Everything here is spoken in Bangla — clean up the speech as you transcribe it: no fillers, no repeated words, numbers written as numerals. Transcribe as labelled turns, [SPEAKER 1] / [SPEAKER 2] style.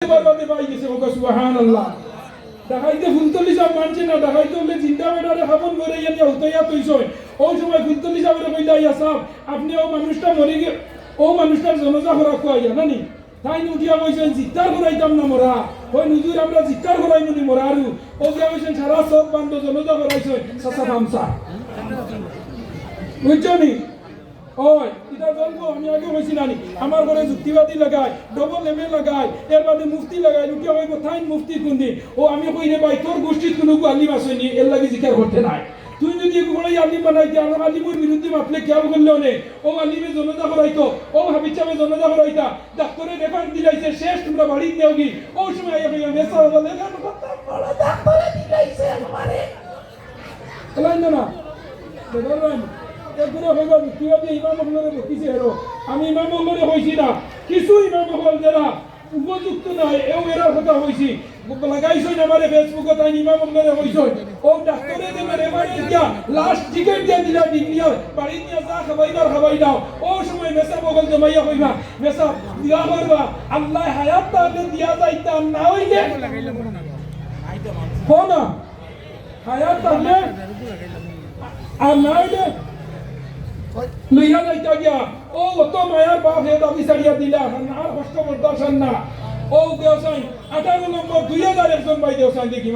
[SPEAKER 1] বরবাদে পাই গেছে ওগো সুবহানাল্লাহ। দেখাইতে ফুলতলি সব মানছে না, দেখাইতে হলে চিন্তা বেটারে খাবন করে ইয়া হইয়া তৈছয়। ওই সময় ফুলতলি সাহেবের কইলা ইয়া সাহেব আপনি ও মানুষটা মরে গে ও মানুষটার জনজা করা খুয়াইয়া জানি তাই উঠিয়া কইছেন চিৎকার করাইতাম না মরা ওই নুজুর আমরা চিৎকার করাই নি মরা আরু ও গিয়া কইছেন সারা সব বান্ধ জনজা করাইছেন সাসা গামছা বুঝছনি। ওই এটা বলবো আমি আগে কইছি নানি আমার ঘরে যুক্তিবাদী লাগাই ডবল এমএ লাগাই এর বাদে মুফতি লাগাই লুকিয়া হইব থাইন মুফতি কোনদিন ও আমি কই রে ভাই তোর গোষ্ঠীর কোনো আলিম আসেনি এর লাগি জিকার করতে নাই তুই যদি বড়ই আলিম বানাই দিয়া আর আলিমের বিরুদ্ধে মাতলে কেউ করলেও নে ও আলিমে জনতা করাইতো ও হাবিচামে জনতা করাইতা ডাক্তারে রেফার দিলাইছে শেষ তোমরা বাড়ি নেওগি ও সময় আইয়া কইয়া মেসা বলে গান কথা বড় ডাক্তারে দিলাইছে আমারে এলাই না দেখবেন এরপরে হইবা যুক্তিবাদী ইমাম হলরে বকিছে এরো আমি ইমাম হলরে কইছি না কিছু ইমাম হল যারা উপযুক্ত নয় এও এরার কথা কইছি লাগাইছই না আমারে ফেসবুকে তাই ইমাম হলরে কইছই ও ডাক্তারে দেবে রেফারেন্স দিয়া লাস্ট টিকেট দিয়া দিলা ডিগনিয়া বাড়ি নিয়া যা খাবাই দাও ও সময় মেসা বগল জমাইয়া কইবা মেসা দিয়া করবা আল্লাহ হায়াত তাকে দিয়া যাইতা না হইলে কোনা হায়াত তাহলে আর না হইলে লইয়া যাইতা গিয়া ও অত মায়ার বাপ হে দাবি সারিয়া দিলা আর কষ্ট বর্দাশন না ও দেওসাই 18 নম্বর 2001 জন ভাই দেওসাই দেখি